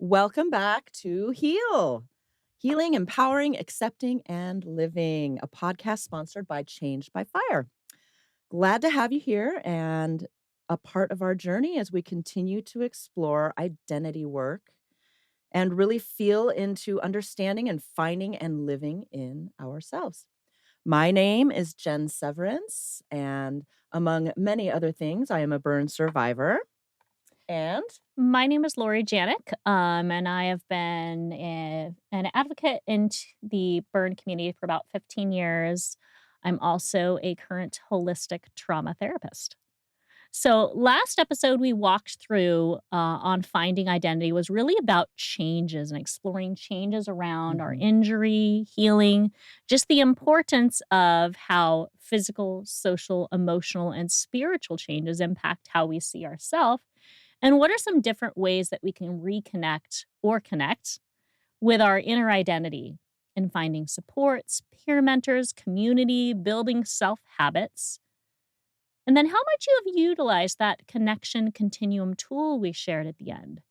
Welcome back to Heal, Healing, Empowering, Accepting, and Living, a podcast sponsored by Changed by Fire. Glad to have you here and a part of our journey as we continue to explore identity work and really feel into understanding and finding and living in ourselves. My name is Jen Severance, and among many other things, I am a burn survivor. And My name is Lori Janik, and I have been an advocate in the burn community for about 15 years. I'm also a current holistic trauma therapist. So, last episode we walked through on finding identity was really about changes and exploring changes around our Mhm. injury, healing, just the importance of how physical, social, emotional, and spiritual changes impact how we see ourselves and what are some different ways that we can reconnect or connect with our inner identity in finding supports, peer mentors, community, building self habits? And then how much you have utilized that connection continuum tool we shared at the end,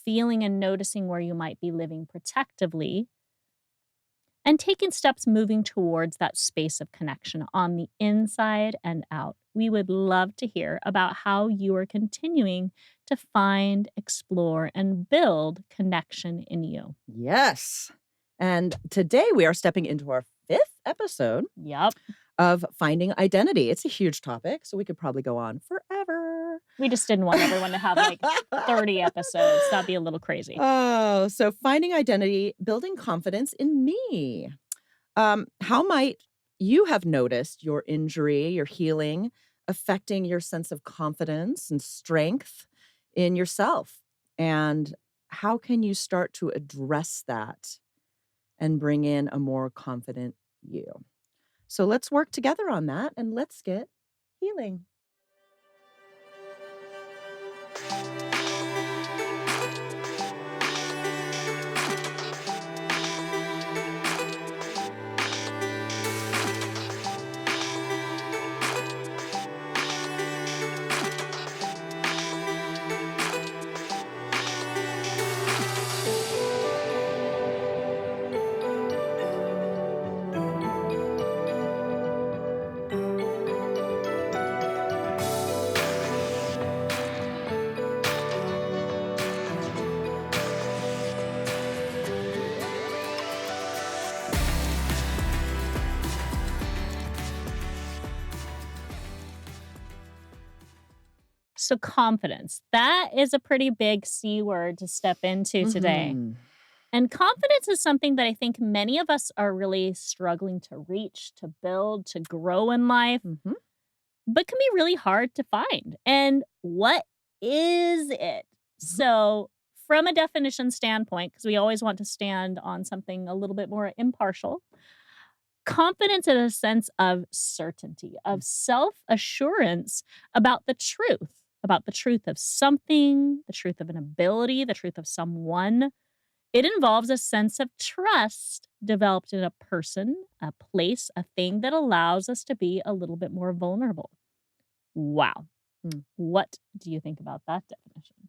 feeling and noticing where you might be living protectively and taking steps moving towards that space of connection on the inside and out. We would love to hear about how you are continuing to find, explore, and build connection in you. Yes. And today we are stepping into our fifth episode Yep. of Finding Identity. It's a huge topic, so we could probably go on forever. We just didn't want everyone to have like 30 episodes. That'd be a little crazy. Oh, so finding identity, building confidence in me. How might you have noticed your injury, your healing, affecting your sense of confidence and strength in yourself? And how can you start to address that and bring in a more confident you? So let's work together on that and let's get healing. So, confidence. That is a pretty big C word to step into today. Mhm. And confidence is something that I think many of us are really struggling to reach, to build, to grow in life, Mhm. but can be really hard to find. And what is it? Mhm. So, from a definition standpoint, because we always want to stand on something a little bit more impartial, confidence is a sense of certainty, of self assurance about the truth of something, the truth of an ability, the truth of someone. It involves a sense of trust developed in a person, a place, a thing that allows us to be a little bit more vulnerable. Wow. Mm. What do you think about that definition?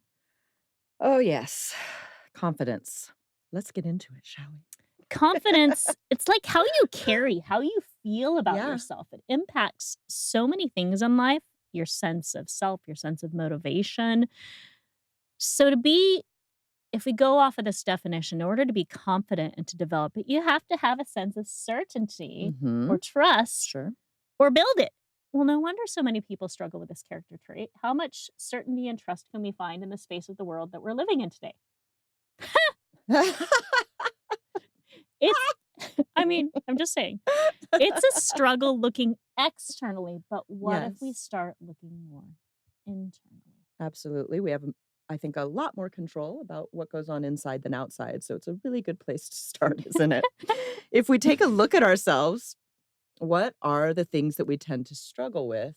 Oh, yes. Confidence. Let's get into it, shall we? Confidence, it's like how you carry, how you feel about Yeah. yourself. It impacts so many things in life, your sense of self, your sense of motivation. So, if we go off of this definition, in order to be confident and to develop it, you have to have a sense of certainty or Mhm. trust Sure. or build it. Well, no wonder so many people struggle with this character trait. How much certainty and trust can we find in the space of the world that we're living in today? It's, I mean, I'm just saying, it's a struggle looking externally, but what if we Yes, start looking more internally? absolutely. We have, I think, a lot more control about what goes on inside than outside. So it's a really good place to start, isn't it? If we take a look at ourselves, what are the things that we tend to struggle with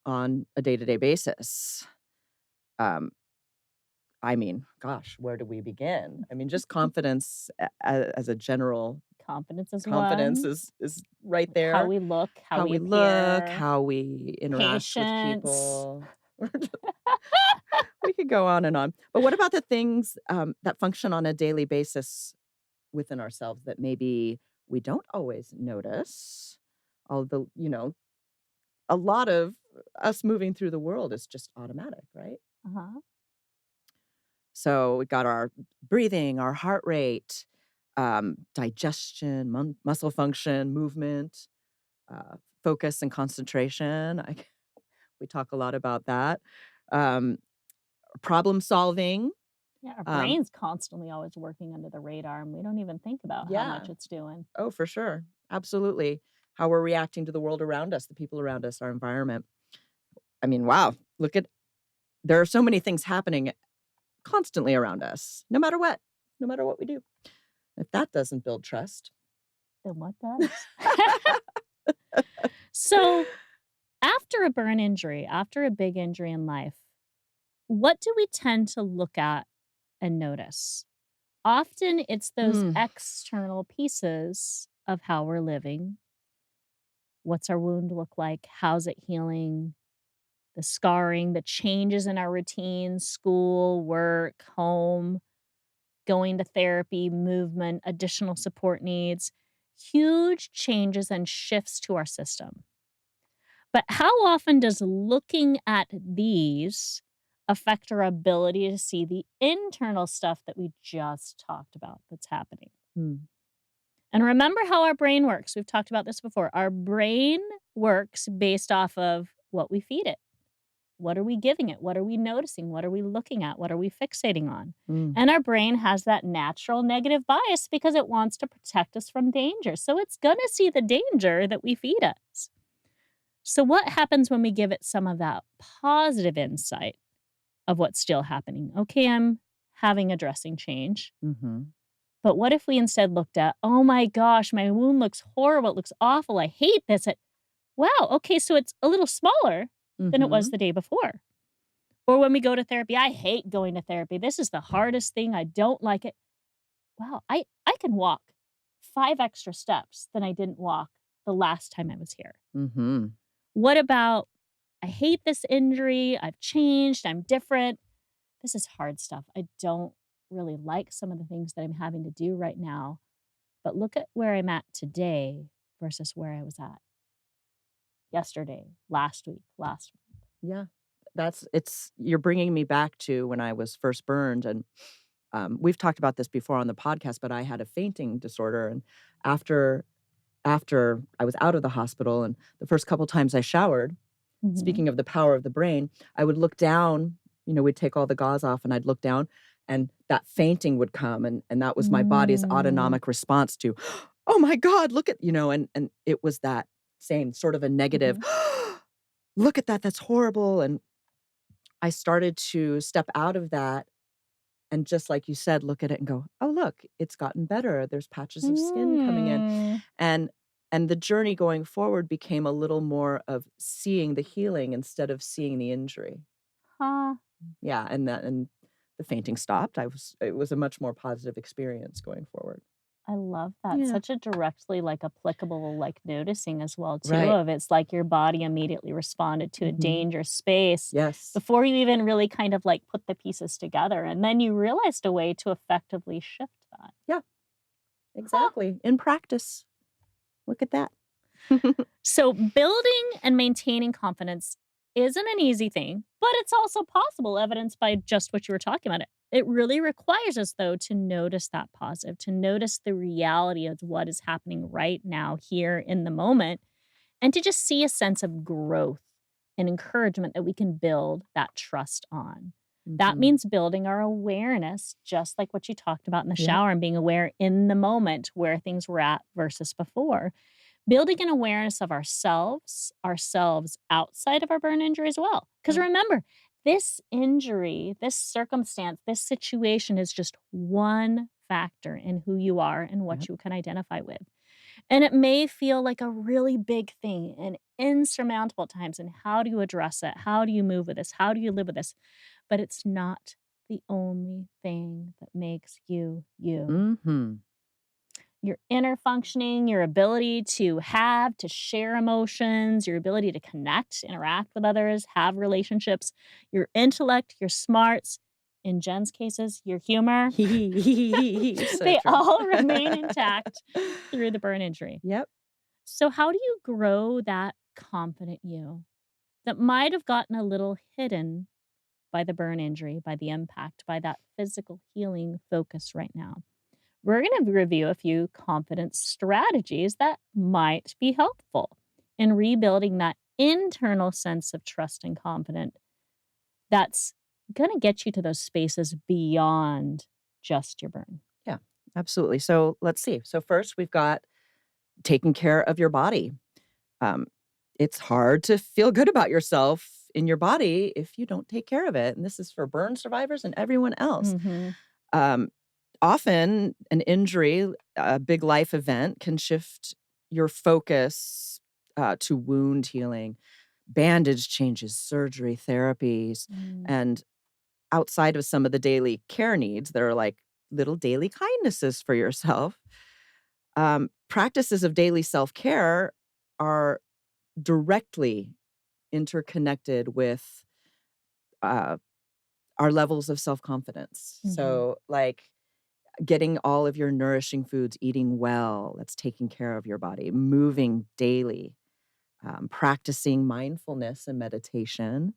on a day-to-day basis? Um, I mean, gosh, where do we begin? I mean, just confidence as a general Confidence is confidence one, is right like how there. we look, how How we we look, appear, how we interact with patience. people. We could could go on and on. But what about the things, that function on a daily basis within ourselves that maybe we don't always notice? Although, a lot of us moving through the world is just automatic, right? Uh-huh. So we got our breathing, our heart rate, digestion, muscle function, movement, focus and concentration. We talk a lot about that. Um, Problem solving. Yeah, our Um, brain's constantly always working under the radar, and we don't even think about how yeah. much it's doing. Oh, for sure. Absolutely. How we're reacting to the world around us, the people around us, our environment. I mean, wow. There are so many things happening constantly around us, no matter what we do. If that doesn't build trust. Then what does? So, after a burn injury, after a big injury in life, what do we tend to look at and notice? Often it's those Hmm. external pieces of how we're living. What's our wound look like? How's it healing? The scarring, the changes in our routines, school, work, home, going to therapy, movement, additional support needs, huge changes and shifts to our system. But how often does looking at these affect our ability to see the internal stuff that we just talked about that's happening? Hmm. And remember how our brain works. We've talked about this before. Our brain works based off of what we feed it. What are we giving it? What are we noticing? What are we looking at? What are we fixating on? Mm. And our brain has that natural negative bias because it wants to protect us from danger. So it's going to see the danger that we feed us. So, what happens when we give it some of that positive insight of what's still happening? Okay, I'm having a dressing change. Mhm. But what if we instead looked at, oh my gosh, my wound looks horrible. It looks awful. I hate this. Wow, okay, so it's a little smaller than it was Mhm. the day before. Or when we go to therapy, I hate going to therapy. This is the hardest thing. I don't like it. Wow, I can walk 5 extra steps than I didn't walk the last time I was here. Mhm. What about I hate this injury. I've changed. I'm different. This is hard stuff. I don't really like some of the things that I'm having to do right now. But look at where I'm at today versus where I was at yesterday, last week, last month. Yeah. You're bringing me back to when I was first burned, and, we've talked about this before on the podcast, but I had a fainting disorder, and after after I was out of the hospital and the first couple times I showered, Mhm. speaking of the power of the brain, I would look down, we'd take all the gauze off and I'd look down and that fainting would come and that was my body's Mm. autonomic response to, "Oh my god, look at," and it was that same sort of a negative, Mhm. "Look at that, that's horrible," and I started to step out of that and just like you said, look at it and go, "Oh, look, it's gotten better. There's patches of skin coming in." Mm. And and the journey going forward became a little more of seeing the healing instead of seeing the injury. Huh. Yeah, and the fainting stopped. It was a much more positive experience going forward. I love that. Yeah. Such a directly, like, applicable, like, noticing as well too Right. of it's like your body immediately responded to a Mhm. danger space Yes. before you even really kind of, like, put the pieces together, and then you realized a way to effectively shift that. Yeah, Huh. exactly. In practice. Look at that. So building and maintaining confidence isn't an easy thing, but it's also possible, evidenced by just what you were talking about. It really requires us, though, to notice that positive, to notice the reality of what is happening right now, here in the moment, and to just see a sense of growth and encouragement that we can build that trust on. That Mhm. means building our awareness, just like what you talked about in the Yep. shower, and being aware in the moment where things were at versus before. Building an awareness of ourselves outside of our burn injury as well. Because Right. remember, this injury, this circumstance, this situation is just one factor in who you are and what Yep. you can identify with. And it may feel like a really big thing and insurmountable at times. And how do you address it? How do you move with this? How do you live with this? But it's not the only thing that makes you you. Mhm. your inner functioning, your ability to have, to share emotions, your ability to connect, interact with others, have relationships, your intellect, your smarts, in Jen's cases, your humor, So they true. all remain intact through the burn injury. Yep. So, how do you grow that confident you that might have gotten a little hidden by the burn injury, by the impact, by that physical healing focus right now? We're going to review a few confidence strategies that might be helpful in rebuilding that internal sense of trust and confidence that's going to get you to those spaces beyond just your burn. Yeah, absolutely. So let's see. So first, we've got taking care of your body. Um, it's hard to feel good about yourself in your body if you don't take care of it. And this is for burn survivors and everyone else. Hmm. Um, Often, an injury, a big life event, can shift your focus to wound healing, bandage changes, surgery, therapies, Mm. and outside of some of the daily care needs that are like little daily kindnesses for yourself. Practices of daily self care are directly interconnected with uh, our levels of self confidence. Hmm. So, like getting all of your nourishing foods, eating well, that's taking care of your body, moving daily, practicing mindfulness and meditation,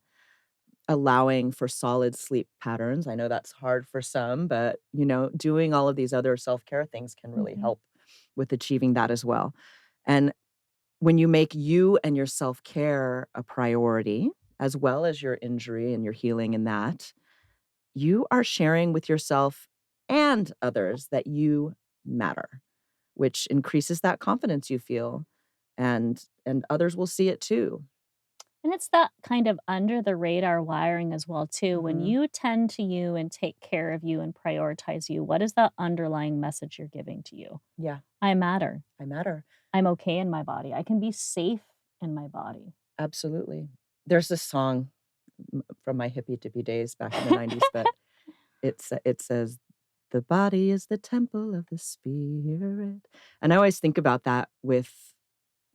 allowing for solid sleep patterns. I know that's hard for some, but doing all of these other self care things can really Hmm. help with achieving that as well. And when you make you and your self care a priority, as well as your injury and your healing in that, you are sharing with yourself and others that you matter, which increases that confidence you feel, and others will see it too. And it's that kind of under the radar wiring as well too. When Mhm. you tend to you and take care of you and prioritize you, what is that underlying message you're giving to you? Yeah, I matter. I matter. I'm okay in my body. I can be safe in my body. Absolutely. There's this song from my hippy dippy days back in the 90s, but it says, "The body is the temple of the spirit." And I always think about that with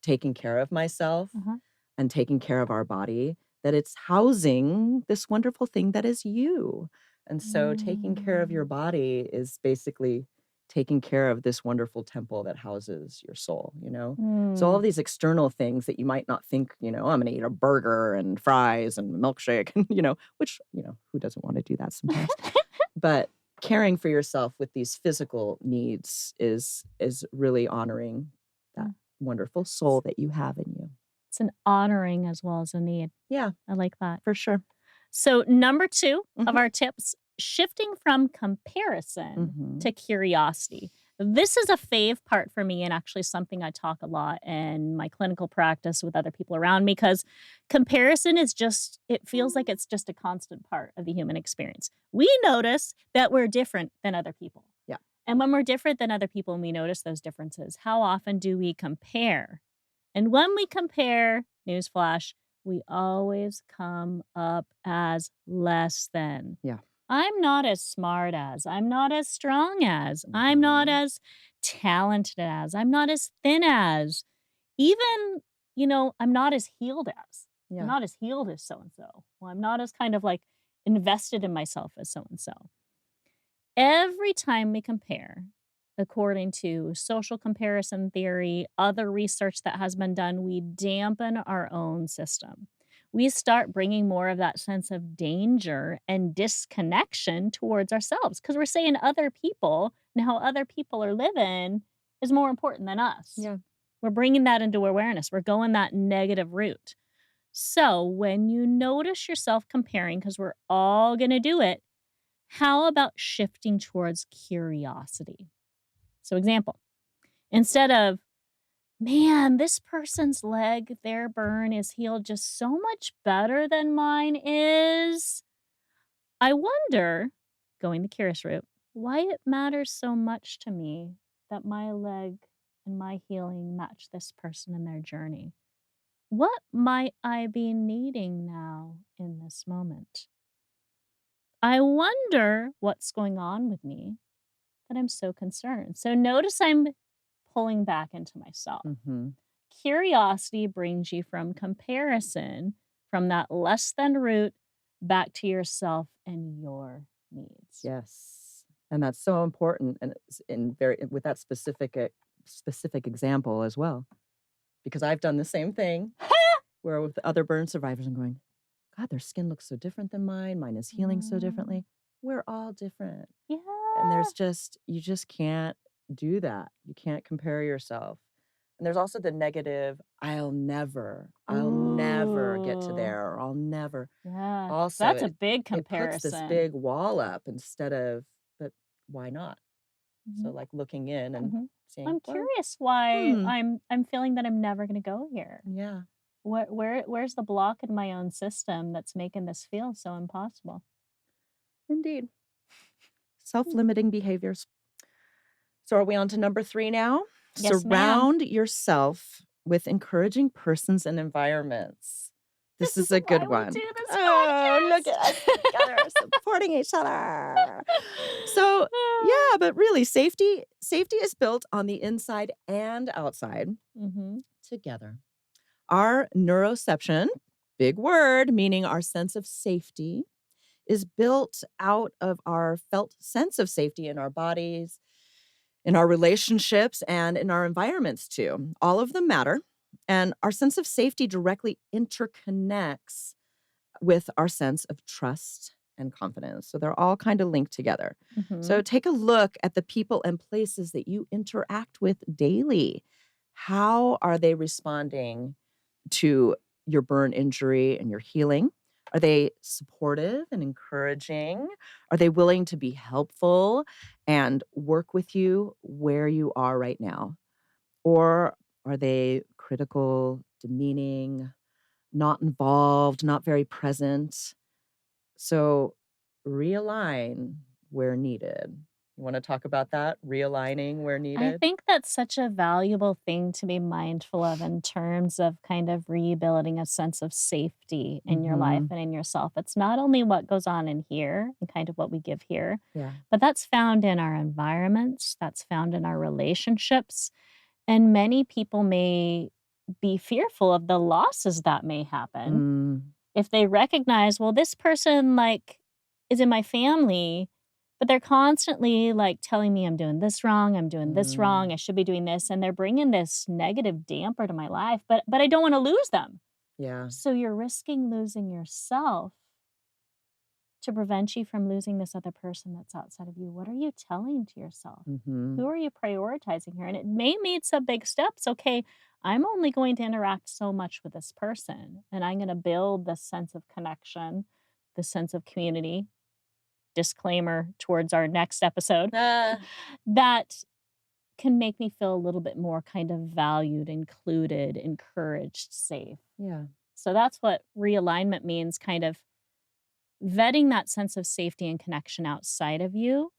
taking care of myself Uh-huh. and taking care of our body, that it's housing this wonderful thing that is you. And so taking care of your Mm. body is basically taking care of this wonderful temple that houses your soul. So all Mm. of these external things that you might not think, I'm gonna eat a burger and fries and milkshake, and which, who doesn't want to do that sometimes? But caring for yourself with these physical needs is really honoring that Mm. wonderful soul that you have in you. It's an honoring as well as a need. Yeah, I like that. for sure. So, number 2 of Mhm. our tips, shifting from comparison Mhm. to curiosity. This is a fave part for me and actually something I talk a lot in my clinical practice with other people around me because comparison is just, it feels like it's just a constant part of the human experience. We notice that we're different than other people. Yeah. And when we're different than other people and we notice those differences, how often do we compare? And when we compare, newsflash, we always come up as less than. Yeah. I'm not as smart as, I'm not as strong as, I'm not Mhm. as talented as, I'm not as thin as, even, I'm not as healed as. I'm Yeah. not as healed as so and so. Well, I'm not as kind of like invested in myself as so and so. Every time we compare, according to social comparison theory, other research that has been done, we dampen our own system. We start bringing more of that sense of danger and disconnection towards ourselves because we're saying other people and how other people are living is more important than us. Yeah. We're bringing that into awareness. We're going that negative route. So when you notice yourself comparing, because we're all going to do it, how about shifting towards curiosity? So, example, instead of, man, this person's leg, their burn is healed just so much better than mine is. I wonder, going the curious route, why it matters so much to me that my leg and my healing match this person in their journey. What might I be needing now in this moment? I wonder what's going on with me that I'm so concerned. So notice I'm pulling back into myself. Mhm. Curiosity brings you from comparison, from that less than root back to yourself and your needs. Yes. And that's so important, and it's in very with that specific example as well, because I've done the same thing where with other burn survivors, I'm going, "God, their skin looks so different than mine. Mine is healing so Mm, differently." We're all different. And yeah. there's just you just can't do that. You can't compare yourself. And there's also the negative, I'll never get to Ooh, there, or I'll never. yeah. Also, That's a big it puts this comparison. big wall up instead of, but why not? So, Mhm, like, looking in and mhm. seeing, I'm well, curious why hmm, I'm feeling that I'm never gonna go here. yeah, Where's the block in my own system that's making this feel so impossible? indeed. Hmm. Self-limiting behaviors. So are we on to number 3 now? Yes, ma'am. Surround yourself with encouraging persons and environments. This This is is a why good we one. do this Oh, look at us together podcast. supporting each other. So, yeah, but really safety is built on the inside and outside Mhm. together. Our neuroception, big word, meaning our sense of safety, is built out of our felt sense of safety in our bodies, in our relationships, and in our environments too. All of them matter. And our sense of safety directly interconnects with our sense of trust and confidence. So they're all kind of linked together. So Mhm. take a look at the people and places that you interact with daily. How are they responding to your burn injury and your healing? Are they supportive and encouraging? Are they willing to be helpful and work with you where you are right now? Or are they critical, demeaning, not involved, not very present? So realign where needed. You want to talk about that? Realigning where I needed? think that's such a valuable thing to be mindful of in terms of kind of rebuilding a sense of safety in your life Mhm. and in yourself. It's not only what goes on in here and kind of what we give here, Yeah. but that's found in our environments, that's found in our relationships. And many people may be fearful of the losses that may happen Mm, if they recognize, well, this person like is in my family, but they're constantly like telling me I'm doing this wrong, I'm doing this wrong, mm. I should be doing this, and they're bringing this negative damper to my life, but I don't want to lose them. Yeah. So you're risking losing yourself to prevent you from losing this other person that's outside of you. What are you telling to yourself? Who Mhm. are you prioritizing here? And it may mean some big steps. Okay, I'm only going to interact so much with this person, and I'm going to build this sense of connection, this sense of community. Disclaimer towards our next episode Ah, that can make me feel a little bit more kind of valued, included, encouraged, safe. yeah. So that's what realignment means, kind of vetting that sense of safety and connection outside of you.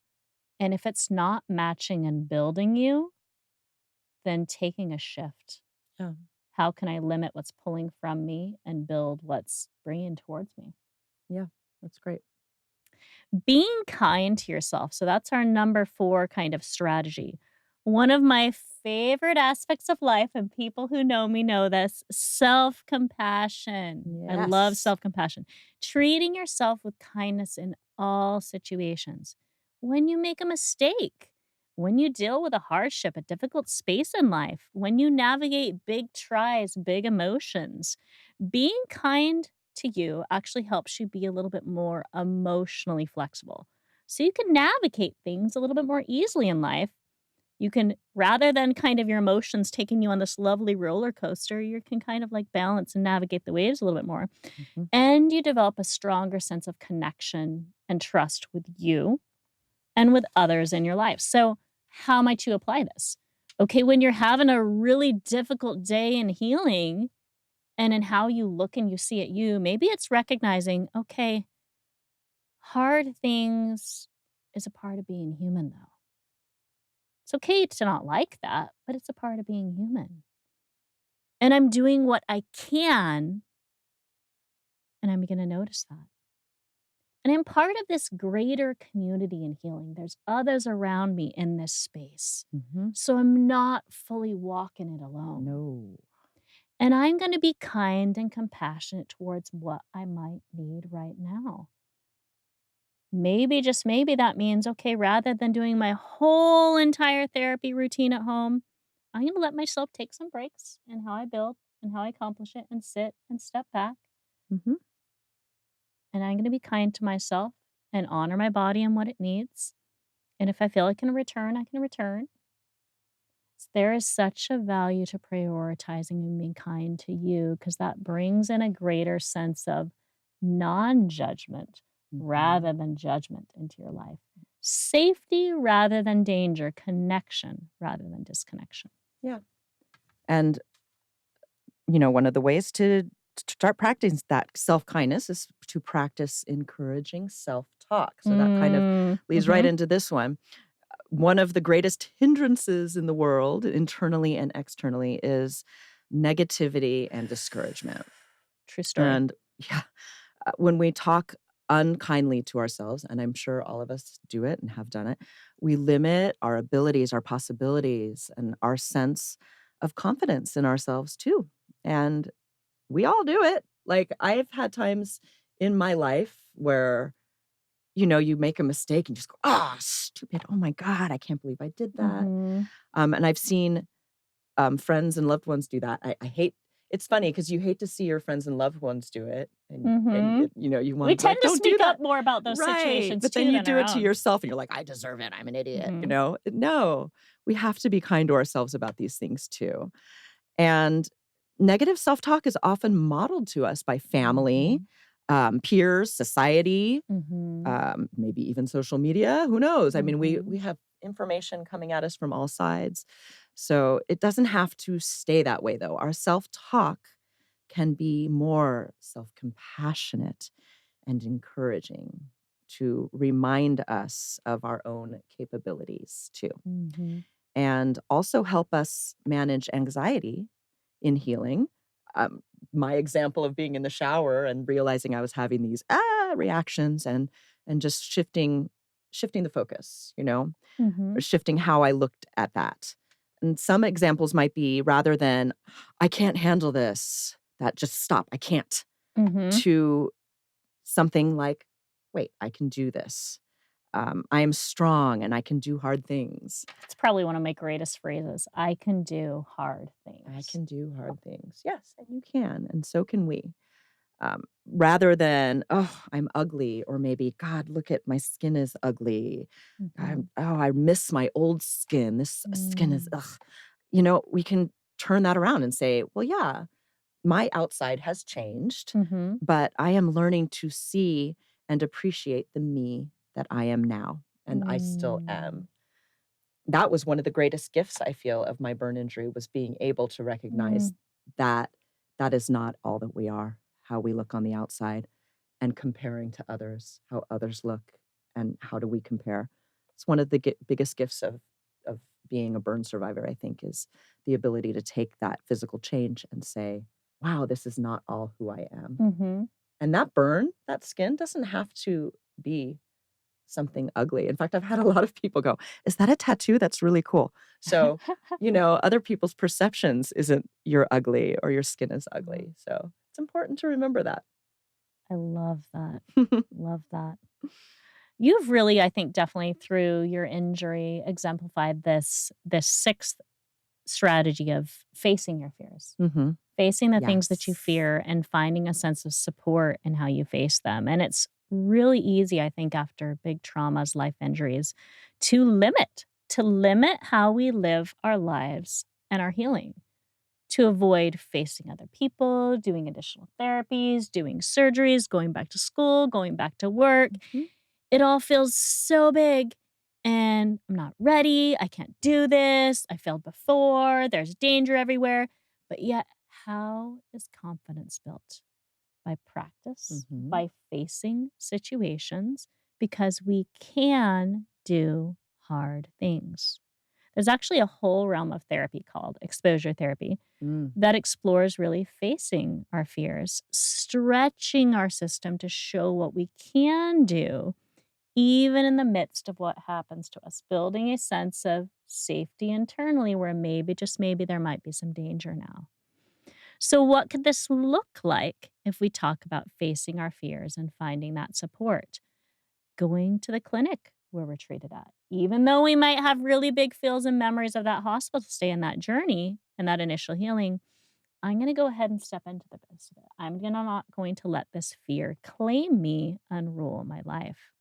And if it's not matching and building you, then taking a shift. Yeah. How can I limit what's pulling from me and build what's bringing towards me? Yeah. That's great. Being kind to yourself. So that's our number 4 kind of strategy. One of my favorite aspects of life, and people who know me know this, self compassion. I love Yes. self compassion. Treating yourself with kindness in all situations. When you make a mistake, when you deal with a hardship, a difficult space in life, when you navigate big tries, big emotions, being kind to you actually helps you be a little bit more emotionally flexible. So you can navigate things a little bit more easily in life. You can, rather than kind of your emotions taking you on this lovely roller coaster, you can kind of like balance and navigate the waves a little bit more. Mhm. And you develop a stronger sense of connection and trust with you and with others in your life. So, how might you apply this? Okay, when you're having a really difficult day in healing, and in how you look and you see at you, maybe it's recognizing, okay, hard things is a part of being human, though. It's okay to not like that, but it's a part of being human. And I'm doing what I can, and I'm going to notice that. And I'm part of this greater community in healing. There's others around me in this space. Mhm. So I'm not fully walking it alone. No. And I'm going to be kind and compassionate towards what I might need right now. Maybe, just maybe, that means, okay, rather than doing my whole entire therapy routine at home, I'm going to let myself take some breaks in how I build and how I accomplish it and sit and step back. Mhm. And I'm going to be kind to myself and honor my body and what it needs. And if I feel I can return, I can return. There is such a value to prioritizing and being kind to you because that brings in a greater sense of non judgment Mhm. rather than judgment into your life. Safety rather than danger, connection rather than disconnection. Yeah. And, one of the ways to start practicing that self-kindness is to practice encouraging self-talk. So that kind of leads right Mhm. into this one. One of the greatest hindrances in the world, internally and externally, is negativity and discouragement. True story. And yeah, when we talk unkindly to ourselves, and I'm sure all of us do it and have done it, we limit our abilities, our possibilities, and our sense of confidence in ourselves too. And we all do it. Like, I've had times in my life where, you make a mistake and just go, "Ah, stupid. Oh my God, I can't believe I did that." Mhm. And I've seen friends and loved ones do that. I hate it's funny because you hate to see your friends and loved ones do it, and Mhm. you We wanna be tend like, to "Don't do speak that." up more about those Right, situations but then too you than do our it to own. yourself, and you're like, "I deserve it. I'm an idiot," you Mhm. know? No, we have to be kind to ourselves about these things too. And negative self-talk is often modeled to us by family, Mhm. peers, society, Mhm. maybe even social media, who knows? I mean, we Mhm. have information coming at us from all sides. So it doesn't have to stay that way though. Our self-talk can be more self-compassionate and encouraging to remind us of our own capabilities too, Mhm. and also help us manage anxiety in healing. Um, my example of being in the shower and realizing I was having these reactions, and just shifting the focus, or Mhm. shifting how I looked at that. And some examples might be, rather than I can't handle this, that just stop, I can't, Mhm. to something like, wait, I can do this. I am strong and I can do hard things. It's probably one of my greatest phrases. I can do hard I things. can do hard things. Yes, and you can, and so can we. Rather than, "Oh, I'm ugly," or maybe, "God, look at my skin is ugly. Mhm. I miss my old skin. This skin is Mm. ugh." We can turn that around and say, "Well, yeah, my outside has changed, Mhm. but I am learning to see and appreciate the me that I am now, and I still Mm. am." That was one of the greatest gifts I feel of my burn injury, was being able to recognize Mm. that that is not all that we are, how we look on the outside, and comparing to others, how others look, and how do we compare. It's one of the biggest gifts of being a burn survivor, I think, is the ability to take that physical change and say, "Wow, this is not all who I am." Mhm. And that burn, that skin doesn't have to be something ugly. In fact, I've had a lot of people go, "Is that a tattoo? That's really cool." So, other people's perceptions isn't you're ugly or your skin is ugly. So, it's important to remember that. I love that. Love that. You've really, I think, definitely through your injury exemplified this sixth strategy of facing your fears. Mhm. Facing the things that you Yes. fear and finding a sense of support in how you face them. And it's really easy, I think, after big traumas, life injuries, to limit how we live our lives and our healing, to avoid facing other people, doing additional therapies, doing surgeries, going back to school, going back to work. Mhm. It all feels so big, and I'm not ready. I can't do this. I failed before. There's danger everywhere. But yet, how is confidence built? By practice, Mhm. by facing situations, because we can do hard things. There's actually a whole realm of therapy called exposure therapy Mm. that explores really facing our fears, stretching our system to show what we can do, even in the midst of what happens to us, building a sense of safety internally where maybe, just maybe, there might be some danger now. So, what could this look like if we talk about facing our fears and finding that support? Going to the clinic where we're treated at. Even though we might have really big feels and memories of that hospital stay and that journey and that initial healing, I'm going to go ahead and step into the midst of it. Not going to let this fear claim me and rule my life.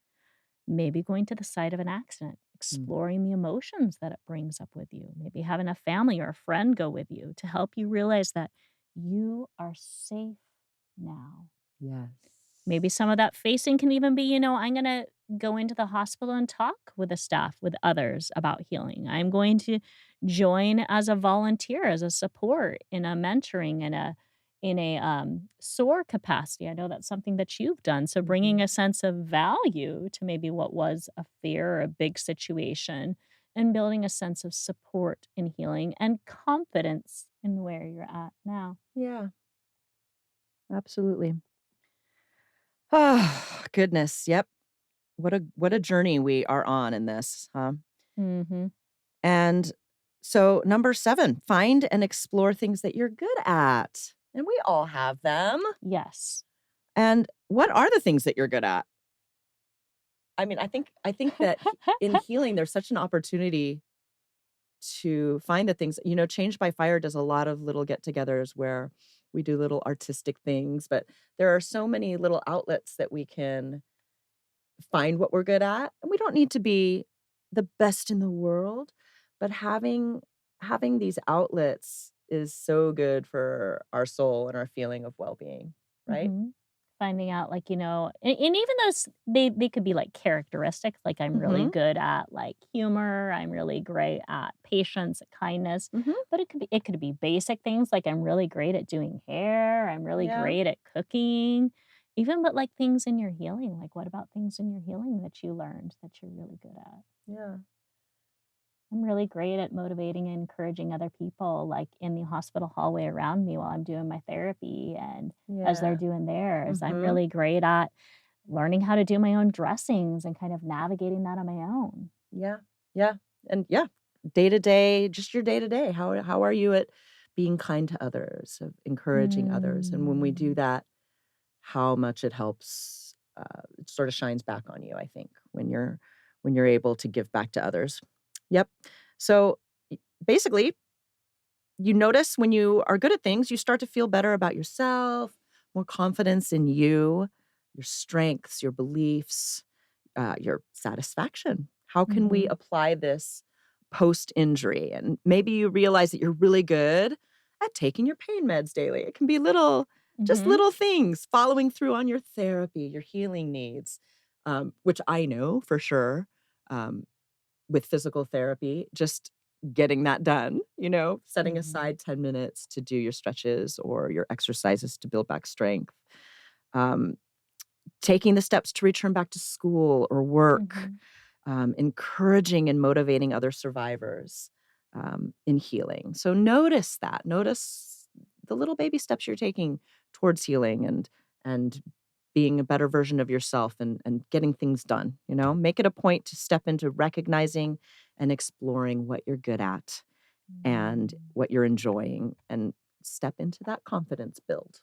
Maybe going to the site of an accident, Mm. exploring the emotions that it brings up with you. Maybe having a family or a friend go with you to help you realize that you are safe now. Yes. Maybe some of that facing can even be, I'm going to go into the hospital and talk with the staff, with others about healing. I'm going to join as a volunteer, as a support in a mentoring and in a SOAR capacity. I know that's something that you've done. So bringing Mhm. a sense of value to maybe what was a fear or a big situation and building a sense of support in healing and confidence in where you're at now. Yeah, absolutely. Oh, goodness. Yep. What a journey we are on in this, huh? Mhm. And so number 7, find and explore things that you're good at. And we all have them. Yes. And what are the things that you're good at? I mean, I think that in healing there's such an opportunity to find the things, Change by Fire does a lot of little get-togethers where we do little artistic things, but there are so many little outlets that we can find what we're good at, and we don't need to be the best in the world, but having these outlets is so good for our soul and our feeling of well-being, right? Mhm. Finding out, like, and even those they could be, like, characteristics, like, I'm really Mhm, good at, like, humor, I'm really great at patience, at kindness, mhm, but it could be basic things, like, I'm really great at doing hair, I'm really yeah, great at cooking, even but, like, things in your healing, like, what about things in your healing that you learned that you're really good at? yeah, I'm really great at motivating and encouraging other people, like, in the hospital hallway around me while I'm doing my therapy and as they're yeah, doing theirs. I'm mhm, really great at learning how to do my own dressings and kind of navigating that on my own. yeah, yeah, and yeah, day to day, just your day to day, how are you at being kind to others, of encouraging others, and when we do Mm. that, how much it helps, it sort of shines back on you, I think, when you're able to give back to others. Yep. So, basically, you notice when you are good at things, you start to feel better about yourself, more confidence in you, your strengths, your beliefs, your satisfaction. How can we Mhm. apply this post-injury? And maybe you realize that you're really good at taking your pain meds daily. It can be just Mhm. little things, following through on your therapy, your healing needs, which I know for sure, um, with physical therapy, just getting that done, setting Mhm. aside 10 minutes to do your stretches or your exercises to build back strength. Um, Taking the steps to return back to school or work, Mhm. encouraging and motivating other survivors, in healing. So notice that. Notice the little baby steps you're taking towards healing and being a better version of yourself and getting things done, Make it a point to step into recognizing and exploring what you're good at and Mm. what you're enjoying and step into that confidence build.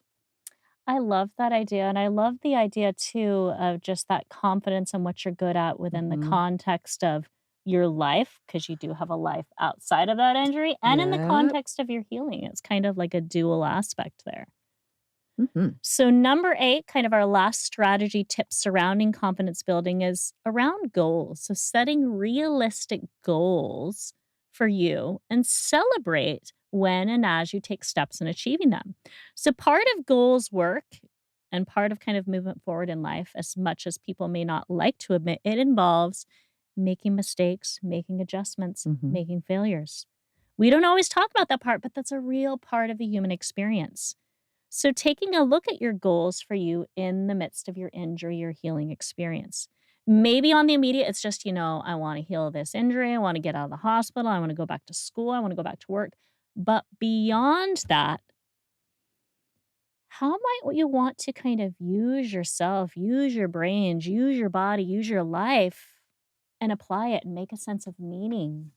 I love that idea, and I love the idea too of just that confidence in what you're good at within the Mhm. context of your life, because you do have a life outside of that injury, and in the Yep. context of your healing. It's kind of like a dual aspect there. Mhm. So, number 8, kind of our last strategy tip surrounding confidence building is around goals. So, setting realistic goals for you and celebrate when and as you take steps in achieving them. So, part of goals work and part of kind of movement forward in life, as much as people may not like to admit, it involves making mistakes, making adjustments, Mhm. making failures. We don't always talk about that part, but that's a real part of the human experience. So, taking a look at your goals for you in the midst of your injury or healing experience. Maybe on the immediate, it's just, I want to heal this injury. I want to get out of the hospital. I want to go back to school. I want to go back to work. But beyond that, how might you want to kind of use yourself, use your brains, use your body, use your life and apply it and make a sense of meaning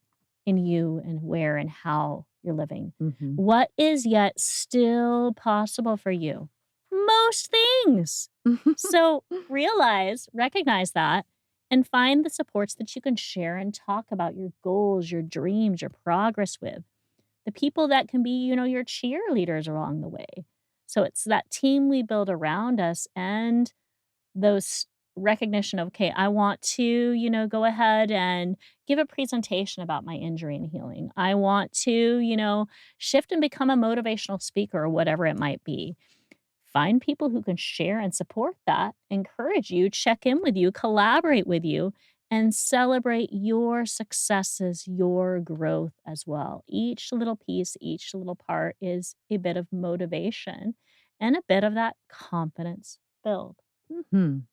in you and where and how you're living? Mhm. What is yet still possible for you? Most things. So recognize that, and find the supports that you can share and talk about your goals, your dreams, your progress with. The people that can be, your cheerleaders along the way. So it's that team we build around us and those recognition of, okay, I want to, go ahead and give a presentation about my injury and healing. I want to, shift and become a motivational speaker or whatever it might be. Find people who can share and support that, encourage you, check in with you, collaborate with you, and celebrate your successes, your growth as well. Each little piece, each little part is a bit of motivation and a bit of that confidence build. Mhm.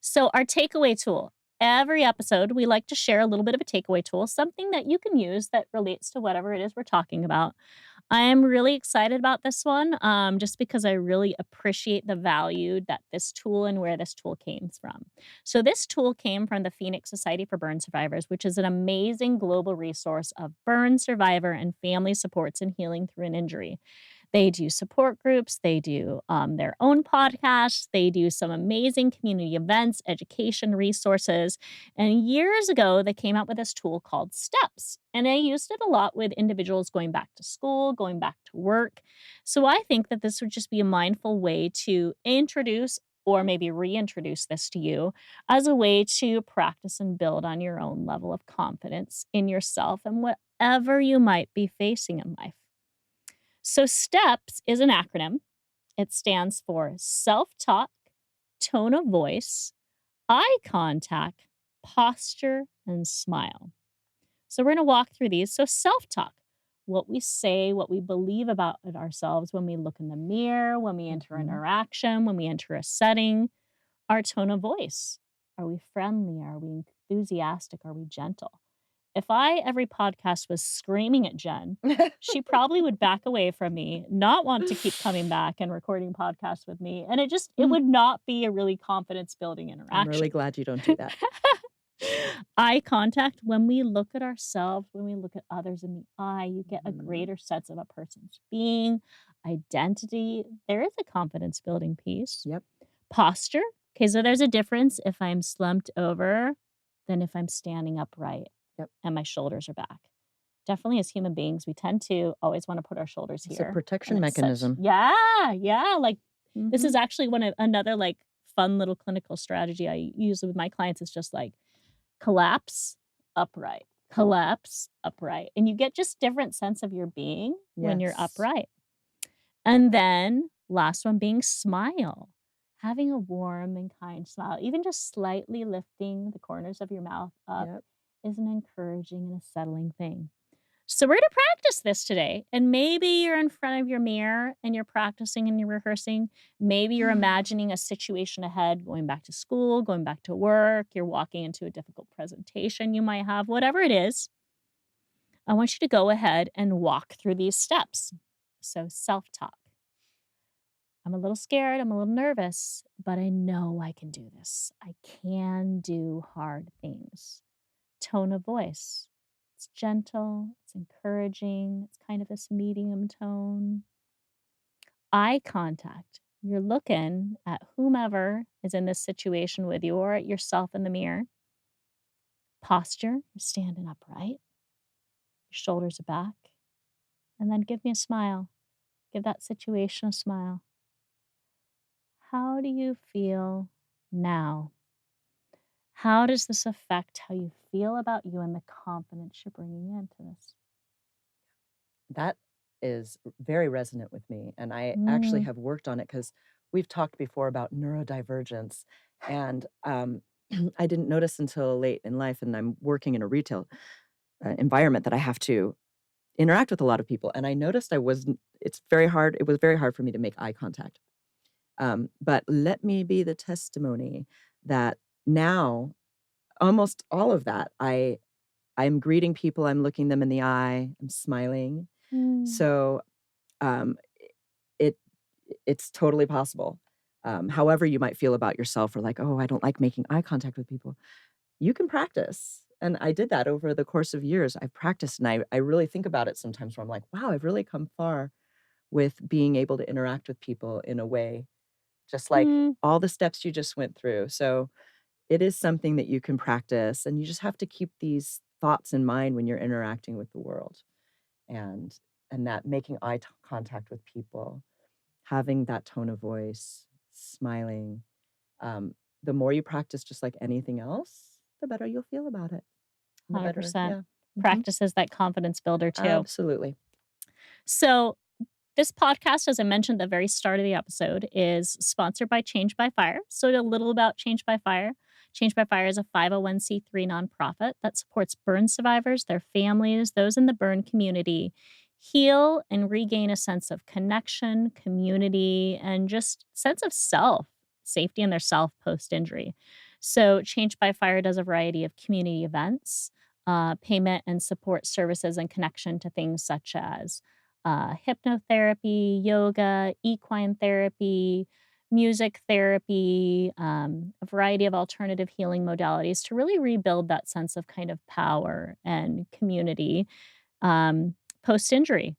So, our takeaway tool. Every episode, we like to share a little bit of a takeaway tool, something that you can use that relates to whatever it is we're talking about. I am really excited about this one, just because I really appreciate the value that this tool and where this tool came from. So, this tool came from the Phoenix Society for Burn Survivors, which is an amazing global resource of burn survivor and family supports and healing through an injury. They do support groups, they do their own podcasts, they do some amazing community events, education resources. And years ago, they came out with this tool called Steps. And I used it a lot with individuals going back to school, going back to work. So I think that this would just be a mindful way to introduce or maybe reintroduce this to you as a way to practice and build on your own level of confidence in yourself and whatever you might be facing in life. So, STEPS is an acronym. It stands for self talk, tone of voice, eye contact, posture, and smile. So, we're going to walk through these. So, self talk, what we say, what we believe about ourselves when we look in the mirror, when we enter an Mhm. interaction, when we enter a setting, our tone of voice. Are we friendly? Are we enthusiastic? Are we gentle? If I every podcast was screaming at Jen, she probably would back away from me, not want to keep coming back and recording podcasts with me, and it Mm. would not be a really confidence building I'm really interaction. glad you don't do that. Eye contact, when we look at ourselves, when we look at others in the eye, you get a Mhm. greater sense of a person's being, identity. There is a confidence building piece. Yep. Posture. Okay, so there's a difference if I'm slumped over than if I'm standing upright Yep. and my shoulders are back. Definitely as human beings, we tend to always wanna put our shoulders It's a here, and protection it's such mechanism. yeah, yeah, like, this is Mhm. actually one of another, like, fun little clinical strategy I use with my clients. Is just like collapse, upright, and you get just different sense of your being when you're Yes. upright. And then last one being smile. Having a warm and kind smile, even just slightly lifting the corners of your mouth up Yep. is an encouraging and a settling thing. So we're gonna practice this today. And maybe you're in front of your mirror and you're practicing and you're rehearsing. Maybe you're imagining a situation ahead, going back to school, going back to work, you're walking into a difficult presentation you might have, whatever it is. I want you to go ahead and walk through these steps. So self-talk. I'm a little scared, I'm a little nervous, but I know I can do this. I can do hard things. Tone of voice. It's gentle, it's encouraging, it's kind of this medium tone. Eye contact. You're looking at whomever is in this situation with you or at yourself in the mirror. Posture. You're standing upright, your shoulders are back. And then give me a smile. Give that situation a smile. How do you feel now? How does this affect how you feel about you and the confidence you're bringing into this? That is very resonant with me, and I actually Mm, have worked on it because 'cause we've talked before about neurodivergence, and, I didn't notice until late in life, and I'm working in a retail, environment that I have to interact with a lot of people, and I noticed I wasn't it was very hard for me to make eye contact. But let me be the testimony that now, almost all of that, I'm greeting people, I'm looking them in the eye, I'm smiling. Mm. So, um, it it's totally possible. However you might feel about yourself or like, "Oh, I don't like making eye contact with people." You can practice, and I did that over the course of years. I've practiced, and I really think about it sometimes where I'm like, "Wow, I've really come far with being able to interact with people in a way just like Mm. all the steps you just went through." So, it is something that you can practice, and you just have to keep these thoughts in mind when you're interacting with the world, and that making eye contact with people, having that tone of voice, smiling, um, the more you practice just like anything else, the better you'll feel about it, and the better 100%. yeah. Mhm. Practice is that confidence builder too. Absolutely. So, this podcast, as I mentioned at the very start of the episode, is sponsored by Change by Fire. So, a little about Change by Fire. Change by Fire is a 501(c)(3) nonprofit that supports burn survivors, their families, those in the burn community, heal and regain a sense of connection, community, and just sense of self, safety in their self post injury. So, Change by Fire does a variety of community events, payment and support services, and connection to things such as hypnotherapy, yoga, equine therapy, music therapy, a variety of alternative healing modalities to really rebuild that sense of kind of power and community post injury.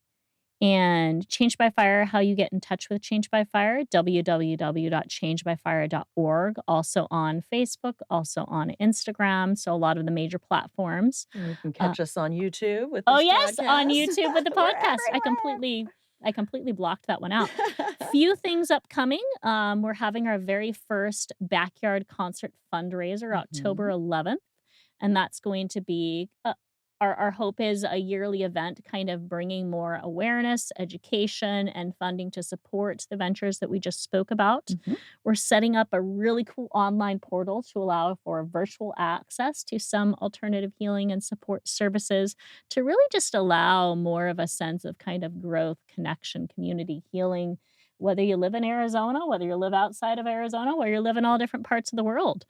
And Change by Fire, how you get in touch with Change by Fire, www.changebyfire.org, also on Facebook, also on Instagram, so a lot of the major platforms. And you can Uh, catch us on YouTube with Oh, this yes, on podcast. YouTube with the We're podcast. I completely blocked that one out. everywhere. Few things upcoming. We're having our very first backyard concert fundraiser October Mhm. 11th, and that's going to be our hope is a yearly event kind of bringing more awareness, education, and funding to support the ventures that we just spoke about. Mhm. We're setting up a really cool online portal to allow for virtual access to some alternative healing and support services to really just allow more of a sense of kind of growth, connection, community healing, whether you live in Arizona, whether you live outside of Arizona, whether you live in all different parts of the world.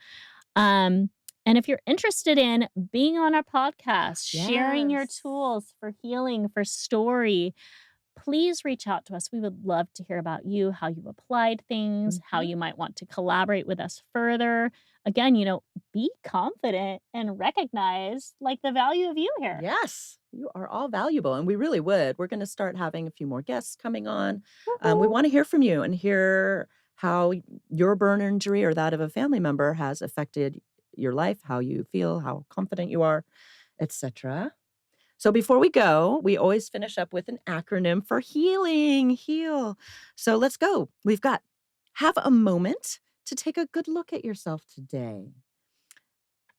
Um, and if you're interested in being on our podcast, sharing your Yes. tools for healing, for story, please reach out to us. We would love to hear about you, how you've applied things, how Mhm. you might want to collaborate with us further. Again, be confident and recognize like the value of you here. Yes, you are all valuable, and we really would. We're gonna start having a few more guests coming on. We Woohoo. wanna hear from you and hear how your burn injury or that of a family member has affected your life, how you feel, how confident you are, etcetera. So before we go, we always finish up with an acronym for healing, heal. So let's go. We've got have a moment to take a good look at yourself today.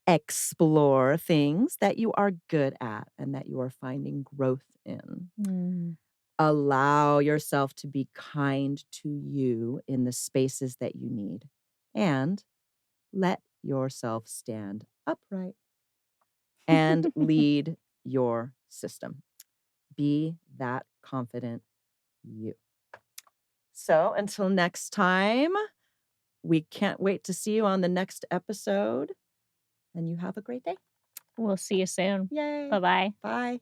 Explore things that you are good at and that you are finding growth in. Mm. Allow yourself to be kind to you in the spaces that you need. And let yourself stand upright and lead your system. Be that confident you. So until next time, we can't wait to see you on the next episode, and you have a great day. We'll see you soon. Yay. Bye bye. Bye.